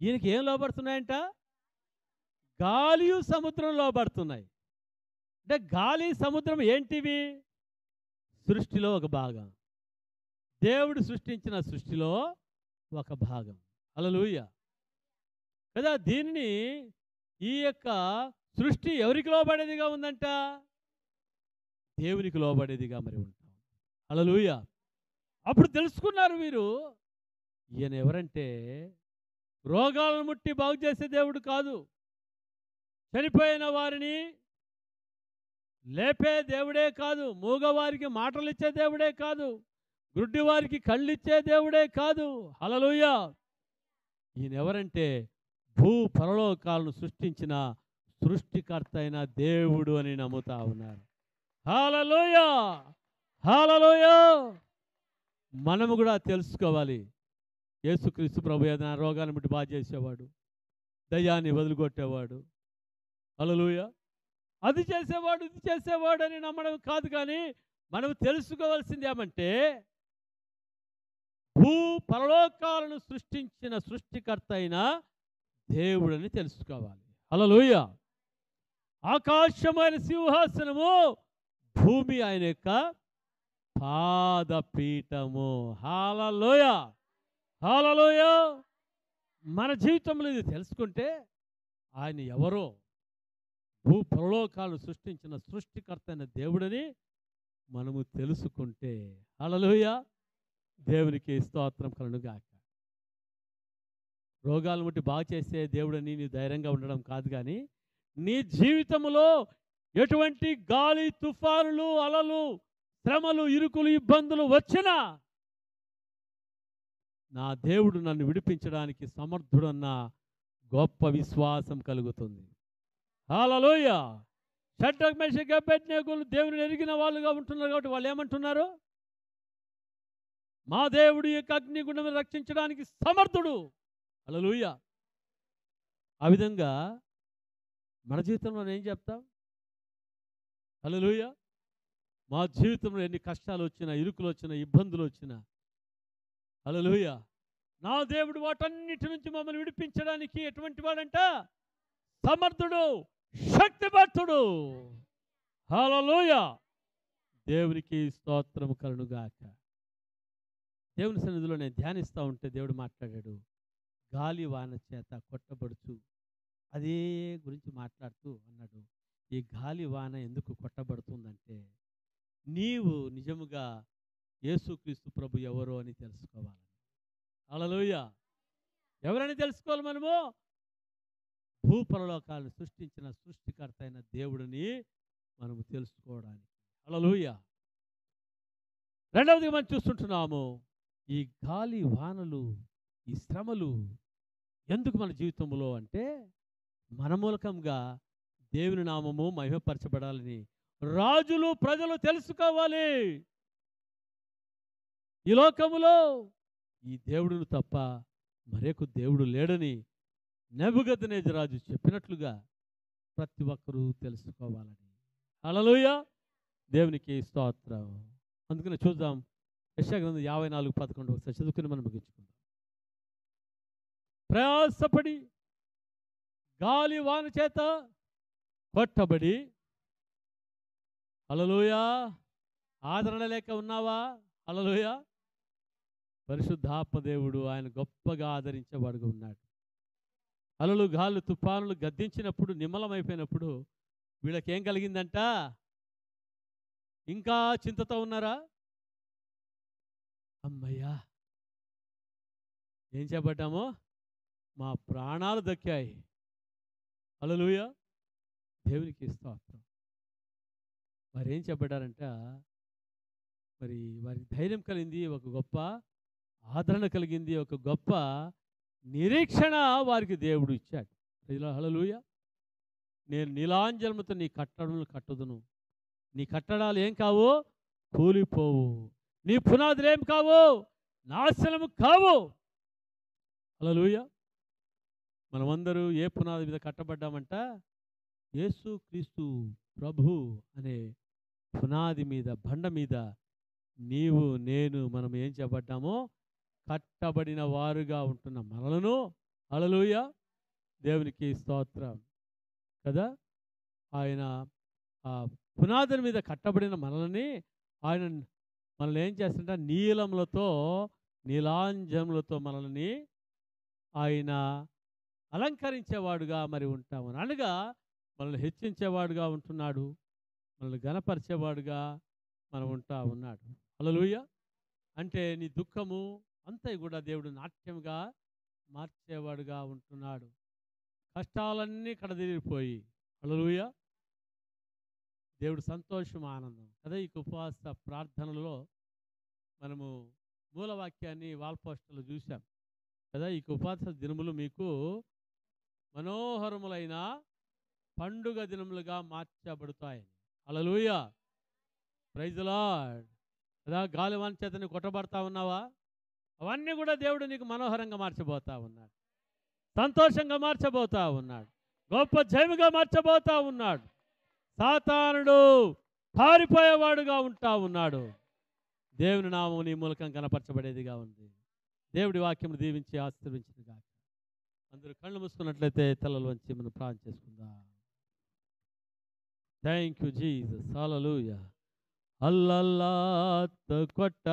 ఈయనకి ఏం లోబడుతున్నాయంట? గాలియు సముద్రం లోబడుతున్నాయి. అంటే గాలి సముద్రం ఏంటివి? సృష్టిలో ఒక భాగం. దేవుడు సృష్టించిన సృష్టిలో ఒక భాగం. హల్లెలూయా. కదా, దీనిని, ఈ యొక్క సృష్టి ఎవరికి లోబడేదిగా ఉందంట? దేవునికి లోబడేదిగా మరి ఉంటాం. హల్లెలూయా. అప్పుడు తెలుసుకున్నారు వీరు, ఈయన ఎవరంటే రోగాలను ముట్టి బాగు చేసే దేవుడు కాదు, చనిపోయిన వారిని లేపే దేవుడే కాదు, మూగవారికి మాటలు ఇచ్చే దేవుడే కాదు, గుడ్డి వారికి కళ్ళు ఇచ్చే దేవుడే కాదు. హల్లెలూయా. ఈయన ఎవరంటే భూ పరలోకాలను సృష్టించిన సృష్టికర్త అయిన దేవుడు అని నమ్ముతా ఉన్నారు. హల్లెలూయా, హల్లెలూయా. మనము కూడా తెలుసుకోవాలి, యేసుక్రీస్తు ప్రభు ఏదైనా రోగాన్ని బట్టి బాగా చేసేవాడు, దయ్యాన్ని వదిలికొట్టేవాడు, హల్లెలూయా, అది చేసేవాడు ఇది చేసేవాడు అని నమ్మడం కాదు. కానీ మనం తెలుసుకోవాల్సింది ఏమంటే, భూ పరలోకాలను సృష్టించిన సృష్టికర్త అయిన దేవుడని తెలుసుకోవాలి. హల్లెలూయా. ఆకాశమైన సింహాసనము, భూమి ఆయన యొక్క పాదపీఠము. హల్లెలూయా, హల్లెలూయా. మన జీవితంలో ఇది తెలుసుకుంటే, ఆయన ఎవరో, భూ పరలోకాలను సృష్టించిన సృష్టికర్త అయిన దేవుడని మనము తెలుసుకుంటే, హల్లెలూయా, దేవునికి స్తోత్రం కలుగునుగాక. రోగాలను బట్టి బాగు చేసే దేవుడని నీ ధైర్యంగా ఉండడం కాదు, కానీ నీ జీవితంలో ఎటువంటి గాలి, తుఫానులు, అలలు, శ్రమలు, ఇరుకులు, ఇబ్బందులు వచ్చినా నా దేవుడు నన్ను విడిపించడానికి సమర్థుడన్న గొప్ప విశ్వాసం కలుగుతుంది. హల్లెలూయా. షడ్రక్, మేషక్, అబేద్నెగోలు దేవుని ఎరిగిన వాళ్ళుగా ఉంటున్నారు. కాబట్టి వాళ్ళు ఏమంటున్నారు? మా దేవుడు యొక్క అగ్నిగుండం రక్షించడానికి సమర్థుడు. హల్లెలూయా. ఆ విధంగా మన జీవితంలో ఏం చెప్తాం? హల్లెలూయా. మా జీవితంలో ఎన్ని కష్టాలు వచ్చినా, ఇరుకులు వచ్చినా, ఇబ్బందులు వచ్చినా, హల్లెలూయా, నా దేవుడు వాటన్నిటి నుంచి మమ్మల్ని విడిపించడానికి ఎటువంటి వాడంట? సమర్థుడు, శక్తివంతుడు. హల్లెలూయా. దేవునికి స్తోత్రము కలుగునుగాక. దేవుని సన్నిధిలో నేను ధ్యానిస్తూ ఉంటే దేవుడు మాట్లాడాడు, గాలి వాన చేత కొట్టబడుచు, అదే గురించి మాట్లాడుతూ అన్నాడు. ఈ గాలి వాన ఎందుకు కొట్టబడుతుందంటే, నీవు నిజముగా యేసుక్రీస్తు ప్రభు ఎవరో అని తెలుసుకోవాలి. హల్లెలూయా. ఎవరని తెలుసుకోవాలి మనము? భూపరలోకాలను సృష్టించిన సృష్టికర్త అయిన దేవుడిని మనము తెలుసుకోవడానికి. హల్లెలూయా. రెండవది మనం చూస్తుంటున్నాము, ఈ గాలి వానలు, ఈ శ్రమలు ఎందుకు మన జీవితంలో అంటే, మన మూలకంగా దేవుని నామము మహిమపరచబడాలని, రాజులు ప్రజలు తెలుసుకోవాలి, ఈ లోకములో ఈ దేవుడును తప్ప మరొక దేవుడు లేడని నెబుకద్నెజరు రాజు చెప్పినట్లుగా ప్రతి ఒక్కరూ తెలుసుకోవాలని. హల్లెలూయా, దేవునికి స్తోత్రం. అందుకని చూద్దాం, యెషయా గ్రంథం 54:11 ఒకసారి చదువుకుని మనం ముగించుకుందాం. ప్రయాసపడి గాలి వాన చేత కొట్టబడి, హల్లెలూయా, ఆదరణ లేక ఉన్నావా? హల్లెలూయా, పరిశుద్ధాత్మ దేవుడు ఆయన గొప్పగా ఆదరించేవాడుగా ఉన్నాడు. అలలు గాలు తుఫానులు గద్దించినప్పుడు, నిమ్మలమైపోయినప్పుడు వీళ్ళకేం కలిగిందంట? ఇంకా చింతతో ఉన్నారా? అమ్మయ్యా, ఏం చేపట్టామో మా ప్రాణాలు దక్కాయి. హల్లెలూయా, దేవునికి స్తోత్రం. వారు ఏం చెప్పారంట? మరి వారికి ధైర్యం కలిగింది, ఒక గొప్ప ఆదరణ కలిగింది, ఒక గొప్ప నిరీక్షణ వారికి దేవుడు ఇచ్చాడు. హల్లెలూయా, నేను నీలాంజలముతో నీ కట్టడములు కట్టుదును, నీ కట్టడాలు ఏం కావు? కూలిపోవు, నీ పునాదులు ఏం కావు? నాశనము కావు. హల్లెలూయా, మనమందరూ ఏ పునాది మీద కట్టబడ్డామంట? యేసు క్రీస్తు ప్రభు అనే పునాది మీద, బండ మీద నీవు నేను మనం ఏం చేయబడ్డామో? కట్టబడిన వారుగా ఉంటున్న మనలను, హల్లెలూయా, దేవునికి స్తోత్రం కదా. ఆయన ఆ పునాదుల మీద కట్టబడిన మనల్ని ఆయన మనల్ని ఏం చేస్తుంట? నీలములతో, నీలాంజములతో మనల్ని ఆయన అలంకరించేవాడుగా మరి ఉంటాము. అనగా మనల్ని హెచ్చించేవాడుగా ఉంటున్నాడు, మనల్ని ఘనపరిచేవాడుగా మనం ఉంటా ఉన్నాడు. హల్లెలూయా, అంటే నీ దుఃఖము అంతా కూడా దేవుడు నాట్యంగా మార్చేవాడుగా ఉంటున్నాడు. కష్టాలన్నీ కడదిరిపోయి, హల్లెలూయా, దేవుడు సంతోషం, ఆనందం కదా. ఈ ఉపవాస ప్రార్థనలో మనము మూలవాక్యాన్ని వాల్ పోస్టర్లు చూసాం కదా. ఈ ఉపవాస దినములు మీకు మనోహరములైన పండుగ దినములుగా మార్చబడతాయి. హల్లెలూయా, ప్రైజ్ ది లార్డ్ కదా. గాలివాన చేతని కొట్టబడతా ఉన్నావా? అవన్నీ కూడా దేవుడు నీకు మనోహరంగా మార్చబోతా ఉన్నాడు, సంతోషంగా మార్చబోతా ఉన్నాడు, గొప్ప జయముగా మార్చబోతా ఉన్నాడు. సాతానుడు పారిపోయేవాడుగా ఉంటా ఉన్నాడు. దేవుని నామం నీ మూలకం కనపరచబడేదిగా ఉంది. దేవుడి వాక్యమును దీవించి ఆశీర్వదించిన గాక. అందరూ కళ్ళు మూసుకున్నట్లయితే తలలు వంచి మనం ప్రార్థన చేసుకుందాం. Thank you Jesus. హల్లెలూయా. అల్లల్లా కొట్ట